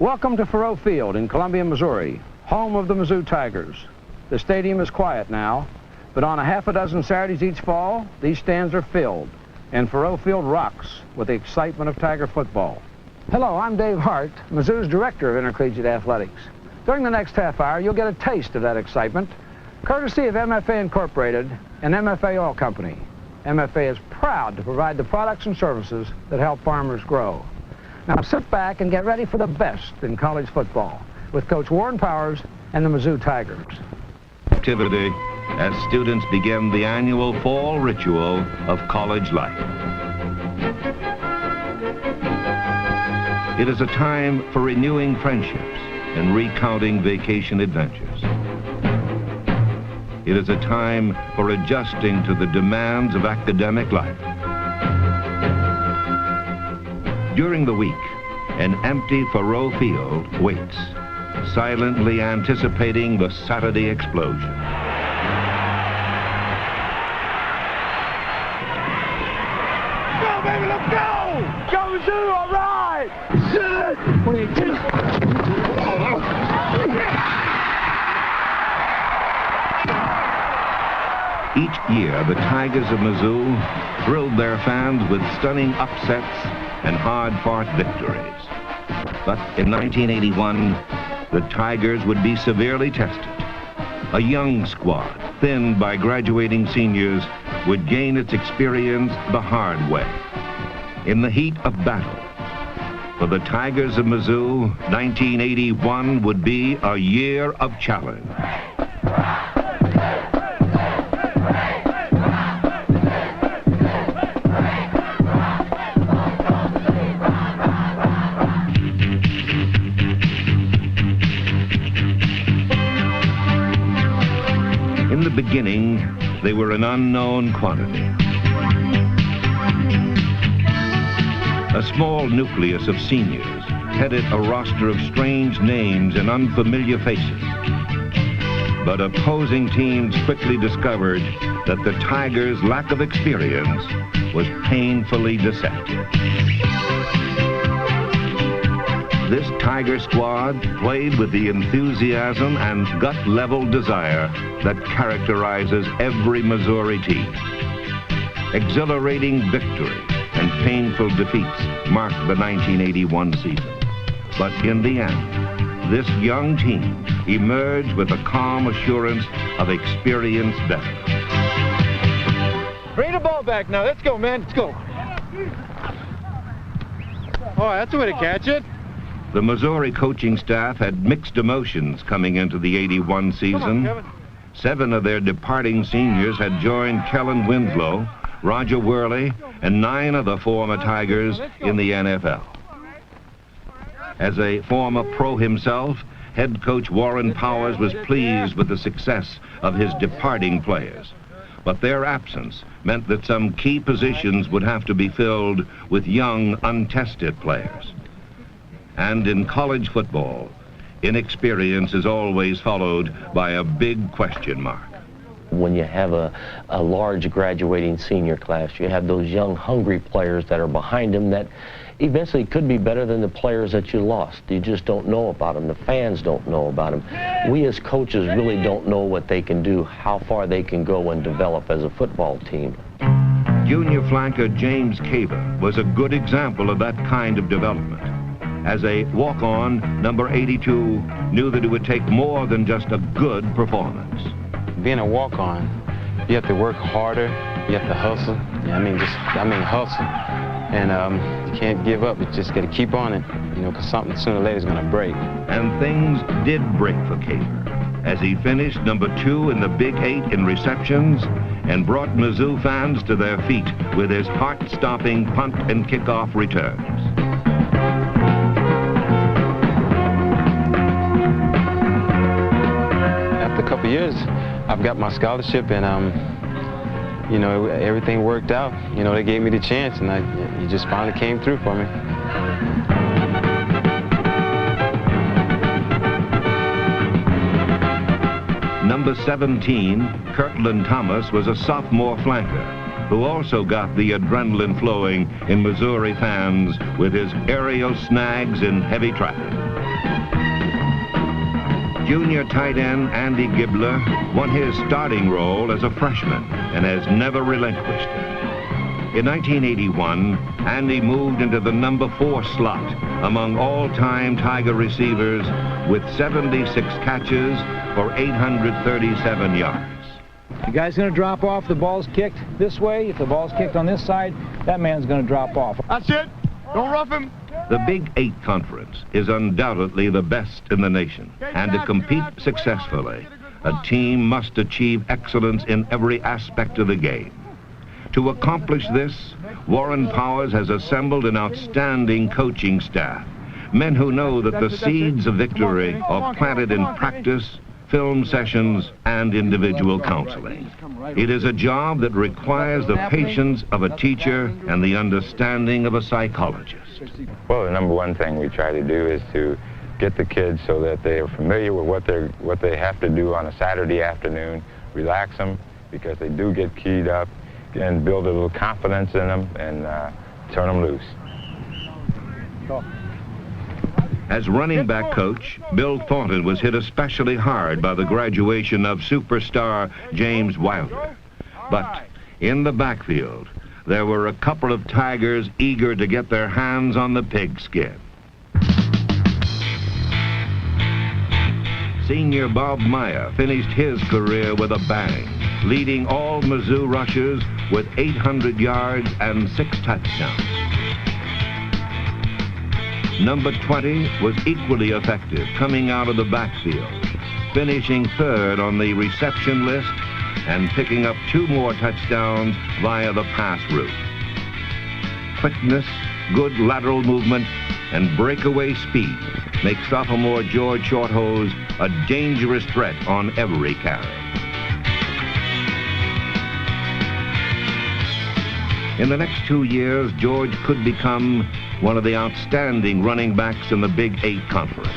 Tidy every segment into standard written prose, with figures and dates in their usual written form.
Welcome to Faurot Field in Columbia, Missouri, home of the Mizzou Tigers. The stadium is quiet now, but on a half a dozen Saturdays each fall, these stands are filled, and Faurot Field rocks with the excitement of Tiger football. Hello, I'm Dave Hart, Mizzou's Director of Intercollegiate Athletics. During the next half hour, you'll get a taste of that excitement, courtesy of MFA Incorporated and MFA Oil Company. MFA is proud to provide the products and services that help farmers grow. Now sit back and get ready for the best in college football with Coach Warren Powers and the Mizzou Tigers. Activity as students begin the annual fall ritual of college life. It is a time for renewing friendships and recounting vacation adventures. It is a time for adjusting to the demands of academic life. During the week, an empty Faurot Field waits, silently anticipating the Saturday explosion. Go, baby, let's go! Go, Mizzou, all right! Shit! 2018. Each year, the Tigers of Mizzou thrilled their fans with stunning upsets and hard-fought victories. But in 1981, the Tigers would be severely tested. A young squad, thinned by graduating seniors, would gain its experience the hard way, in the heat of battle. For the Tigers of Mizzou, 1981 would be a year of challenge. Beginning, they were an unknown quantity. A small nucleus of seniors headed a roster of strange names and unfamiliar faces. But opposing teams quickly discovered that the Tigers' lack of experience was painfully deceptive. This Tiger squad played with the enthusiasm and gut-level desire that characterizes every Missouri team. Exhilarating victories and painful defeats marked the 1981 season. But in the end, this young team emerged with a calm assurance of experienced veterans. Bring the ball back now. Let's go, man. Let's go. Oh, that's the way to catch it. The Missouri coaching staff had mixed emotions coming into the 81 season. 7 of their departing seniors had joined Kellen Winslow, Roger Worley, and 9 of the former Tigers in the NFL. As a former pro himself, head coach Warren Powers was pleased with the success of his departing players. But their absence meant that some key positions would have to be filled with young, untested players. And in college football, inexperience is always followed by a big question mark. When you have a large graduating senior class, you have those young, hungry players that are behind them that eventually could be better than the players that you lost. You just don't know about them. The fans don't know about them. We as coaches really don't know what they can do, how far they can go and develop as a football team. Junior flanker James Cava was a good example of that kind of development. As a walk-on, number 82 knew that it would take more than just a good performance. Being a walk-on, you have to work harder, you have to hustle. Yeah, I mean hustle. And you can't give up, you just gotta keep on it, you know, because something sooner or later is gonna break. And things did break for Cava, as he finished number 2 in the Big 8 in receptions and brought Mizzou fans to their feet with his heart-stopping punt and kickoff returns. After a couple years, I've got my scholarship, and you know, everything worked out. You know, they gave me the chance, and it just finally came through for me. Number 17, Kirtland Thomas, was a sophomore flanker who also got the adrenaline flowing in Missouri fans with his aerial snags in heavy traffic. Junior tight end Andy Gibbler won his starting role as a freshman and has never relinquished it. In 1981, Andy moved into the number 4 slot among all-time Tiger receivers with 76 catches for 837 yards. The guy's going to drop off. The ball's kicked this way. If the ball's kicked on this side, that man's going to drop off. That's it. Don't rough him. The Big 8 Conference is undoubtedly the best in the nation, and to compete successfully, a team must achieve excellence in every aspect of the game. To accomplish this, Warren Powers has assembled an outstanding coaching staff, men who know that the seeds of victory are planted in practice, film sessions, and individual counseling. It is a job that requires the patience of a teacher and the understanding of a psychologist. Well, the number one thing we try to do is to get the kids so that they are familiar with what they have to do on a Saturday afternoon, relax them because they do get keyed up, and build a little confidence in them and turn them loose. As running back coach, Bill Thornton was hit especially hard by the graduation of superstar James Wilder. But in the backfield, there were a couple of Tigers eager to get their hands on the pigskin. Senior Bob Meyer finished his career with a bang, leading all Mizzou rushers with 800 yards and 6 touchdowns. Number 20 was equally effective coming out of the backfield, finishing 3rd on the reception list and picking up 2 more touchdowns via the pass route. Quickness, good lateral movement, and breakaway speed make sophomore George Shorthose a dangerous threat on every carry. In the next 2 years, George could become one of the outstanding running backs in the Big 8 Conference.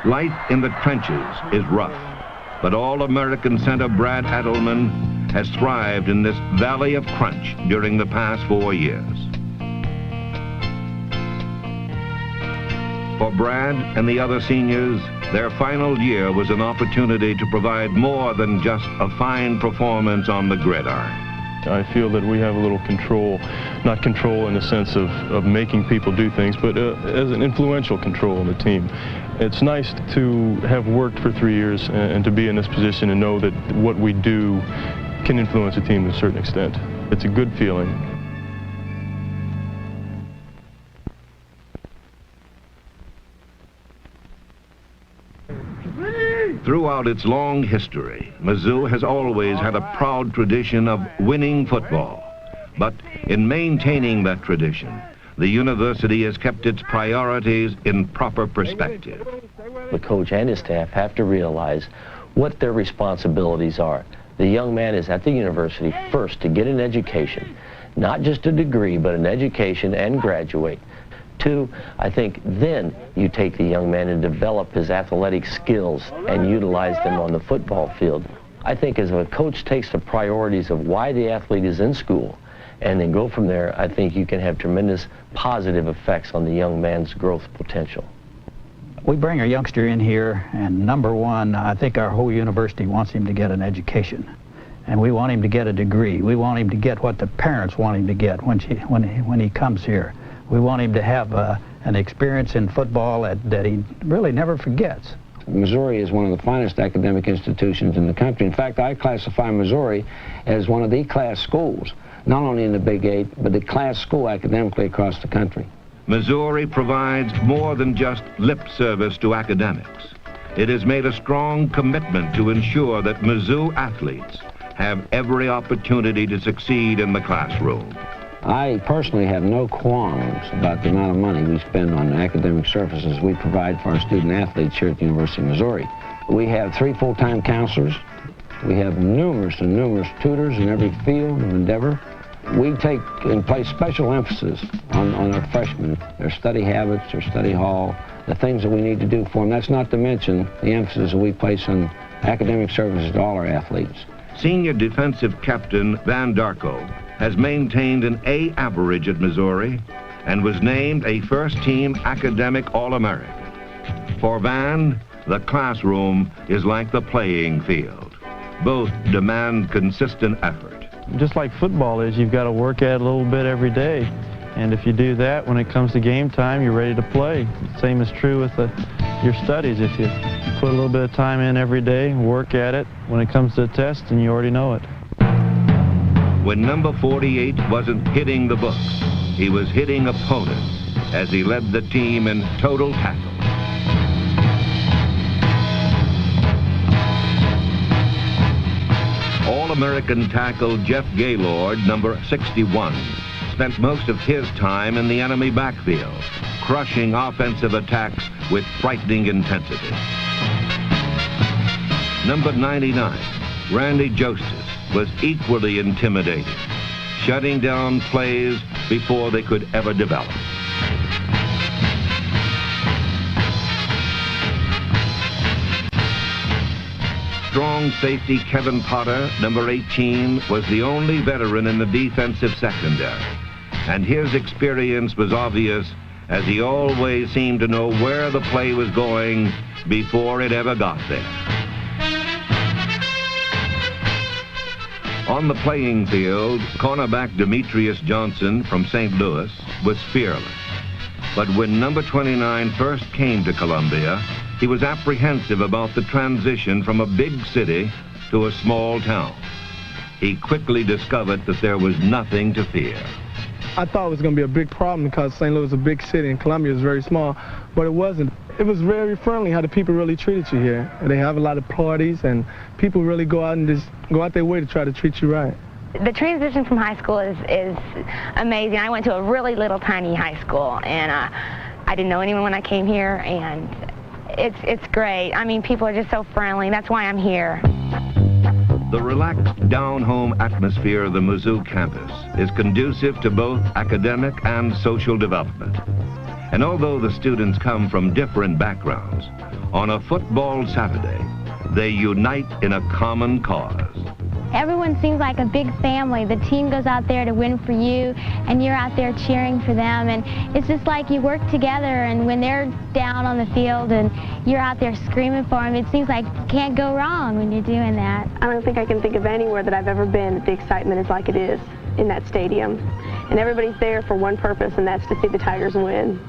Life in the trenches is rough, but All-American center Brad Adelman has thrived in this valley of crunch during the past 4 years. For Brad and the other seniors, their final year was an opportunity to provide more than just a fine performance on the gridiron. I feel that we have a little control, not control in the sense of making people do things, but as an influential control on the team. It's nice to have worked for 3 years and to be in this position and know that what we do can influence a team to a certain extent. It's a good feeling. Throughout its long history, Mizzou has always had a proud tradition of winning football. But in maintaining that tradition, the university has kept its priorities in proper perspective. The coach and his staff have to realize what their responsibilities are. The young man is at the university first to get an education, not just a degree, but an education and graduate. 2, I think then you take the young man and develop his athletic skills and utilize them on the football field. I think as a coach takes the priorities of why the athlete is in school and then go from there, I think you can have tremendous positive effects on the young man's growth potential. We bring a youngster in here, and number one, I think our whole university wants him to get an education. And we want him to get a degree. We want him to get what the parents want him to get when he comes here. We want him to have an experience in football that he really never forgets. Missouri is one of the finest academic institutions in the country. In fact, I classify Missouri as one of the class schools, not only in the Big 8, but the class school academically across the country. Missouri provides more than just lip service to academics. It has made a strong commitment to ensure that Mizzou athletes have every opportunity to succeed in the classroom. I personally have no qualms about the amount of money we spend on academic services we provide for our student athletes here at the University of Missouri. We have 3 full-time counselors. We have numerous tutors in every field of endeavor. We take and place special emphasis on our freshmen, their study habits, their study hall, the things that we need to do for them. That's not to mention the emphasis that we place on academic services to all our athletes. Senior defensive captain Van Darko has maintained an A average at Missouri and was named a first-team academic All-American. For Van, the classroom is like the playing field. Both demand consistent effort. Just like football is, you've got to work at it a little bit every day. And if you do that, when it comes to game time, you're ready to play. The same is true with your studies. If you put a little bit of time in every day, work at it, when it comes to the test, and you already know it. When number 48 wasn't hitting the books, he was hitting opponents as he led the team in total tackle. All-American tackle Jeff Gaylord, number 61, spent most of his time in the enemy backfield, crushing offensive attacks with frightening intensity. Number 99, Randy Joseph, was equally intimidating, shutting down plays before they could ever develop. Strong safety Kevin Potter, number 18, was the only veteran in the defensive secondary, and his experience was obvious as he always seemed to know where the play was going before it ever got there. On the playing field, cornerback Demetrius Johnson from St. Louis was fearless. But when number 29 first came to Columbia, he was apprehensive about the transition from a big city to a small town. He quickly discovered that there was nothing to fear. I thought it was going to be a big problem because St. Louis is a big city and Columbia is very small, but it wasn't. It was very friendly how the people really treated you here. They have a lot of parties and people really go out and just go out their way to try to treat you right. The transition from high school is amazing. I went to a really little tiny high school and I didn't know anyone when I came here, and it's great. I mean, people are just so friendly. That's why I'm here. The relaxed, down-home atmosphere of the Mizzou campus is conducive to both academic and social development. And although the students come from different backgrounds, on a football Saturday, they unite in a common cause. Everyone seems like a big family. The team goes out there to win for you, and you're out there cheering for them. And it's just like you work together, and when they're down on the field and you're out there screaming for them, it seems like you can't go wrong when you're doing that. I don't think I can think of anywhere that I've ever been that the excitement is like it is in that stadium. And everybody's there for one purpose, and that's to see the Tigers win.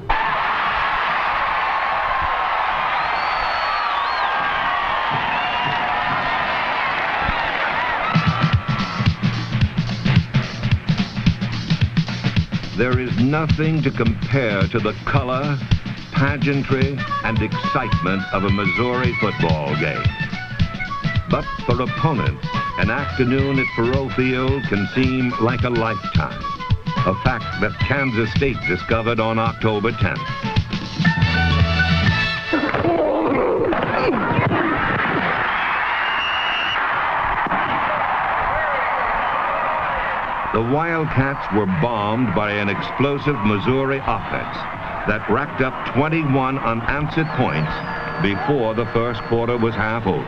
There is nothing to compare to the color, pageantry, and excitement of a Missouri football game. But for opponents, an afternoon at Faurot Field can seem like a lifetime, a fact that Kansas State discovered on October 10th. The Wildcats were bombed by an explosive Missouri offense that racked up 21 unanswered points before the first quarter was half over.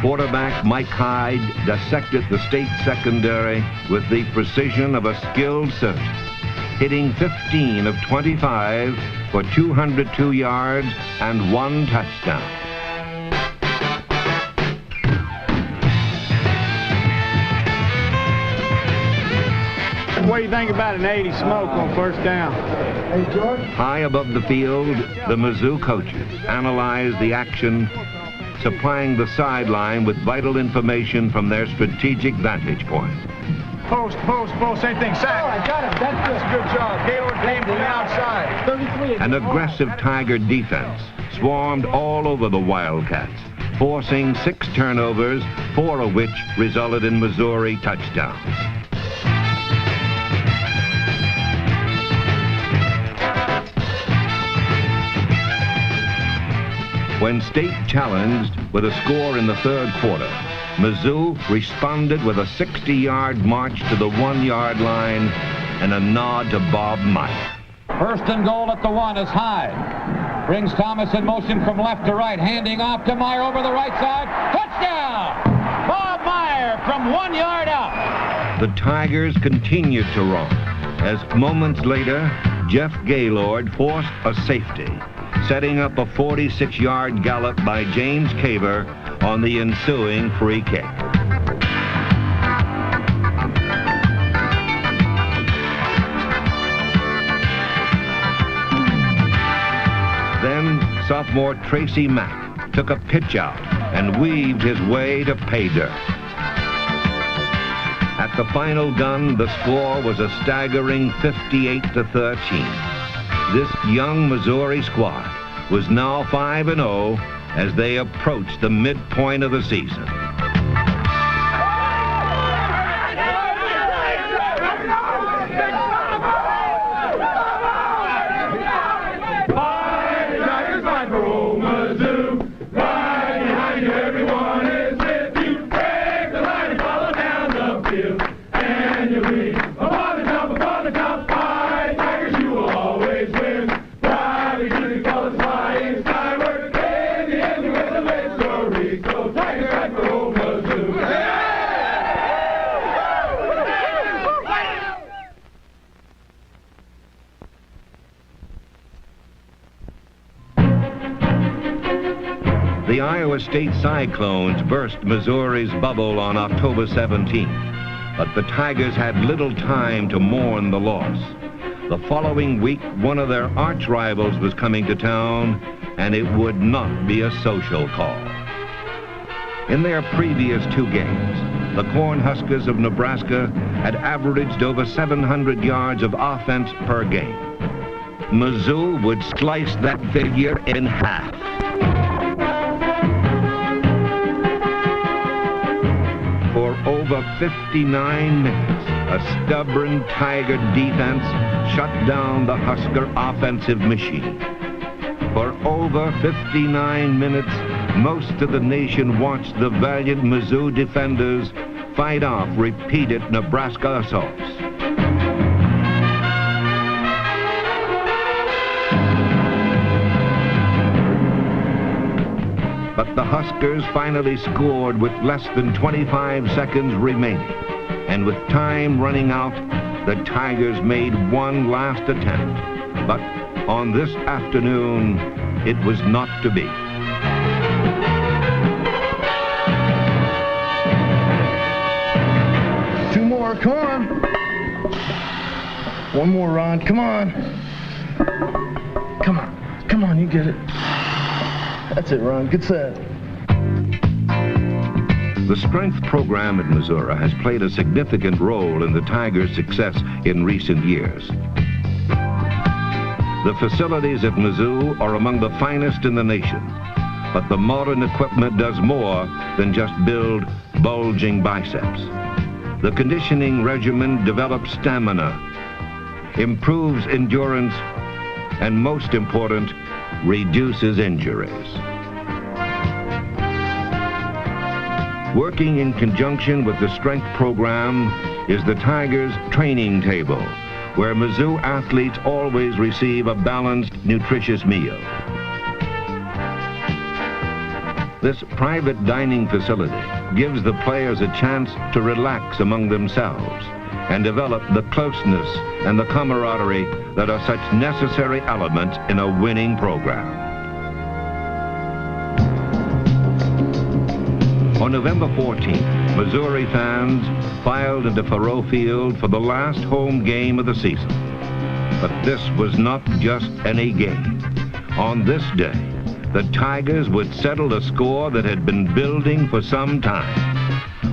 Quarterback Mike Hyde dissected the state secondary with the precision of a skilled surgeon, hitting 15 of 25 for 202 yards and 1 touchdown. What do you think about an 80 smoke on first down? Hey, George. High above the field, the Mizzou coaches analyzed the action, supplying the sideline with vital information from their strategic vantage point. Post, same thing, sack. Oh, I got him. That's just a good job. Gaylord came from the outside. 33. An aggressive Tiger defense swarmed all over the Wildcats, forcing 6 turnovers, 4 of which resulted in Missouri touchdowns. When State challenged with a score in the third quarter, Mizzou responded with a 60-yard march to the 1-yard line and a nod to Bob Meyer. First and goal at the 1 is Hyde. Brings Thomas in motion from left to right, handing off to Meyer over the right side. Touchdown! Bob Meyer from 1 yard out. The Tigers continued to romp as moments later, Jeff Gaylord forced a safety, setting up a 46-yard gallop by James Caver on the ensuing free kick. Then sophomore Tracy Mack took a pitch out and weaved his way to pay dirt. At the final gun, the score was a staggering 58-13. This young Missouri squad was now 5-0 as they approached the midpoint of the season. The Iowa State Cyclones burst Missouri's bubble on October 17th, but the Tigers had little time to mourn the loss. The following week, one of their arch rivals was coming to town, and it would not be a social call. In their previous 2 games, the Cornhuskers of Nebraska had averaged over 700 yards of offense per game. Mizzou would slice that figure in half. For over 59 minutes, a stubborn Tiger defense shut down the Husker offensive machine. For over 59 minutes, most of the nation watched the valiant Mizzou defenders fight off repeated Nebraska assaults. But the Huskers finally scored with less than 25 seconds remaining. And with time running out, the Tigers made one last attempt. But on this afternoon, it was not to be. Two more, come on. One more, Ron, come on. Come on, you get it. That's it, Ron. Good set. The strength program at Missouri has played a significant role in the Tigers' success in recent years. The facilities at Mizzou are among the finest in the nation, but the modern equipment does more than just build bulging biceps. The conditioning regimen develops stamina, improves endurance, and most important, reduces injuries. Working in conjunction with the strength program is the Tigers training table, where Mizzou athletes always receive a balanced, nutritious meal. This private dining facility gives the players a chance to relax among themselves and develop the closeness and the camaraderie that are such necessary elements in a winning program. On November 14th, Missouri fans filed into Faurot Field for the last home game of the season. But this was not just any game. On this day, the Tigers would settle a score that had been building for some time.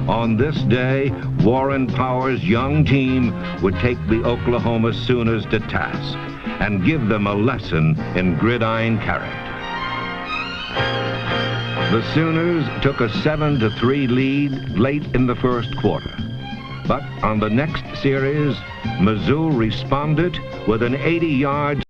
On this day, Warren Power's young team would take the Oklahoma Sooners to task and give them a lesson in gridiron character. The Sooners took a 7-3 lead late in the first quarter. But on the next series, Mizzou responded with an 80-yard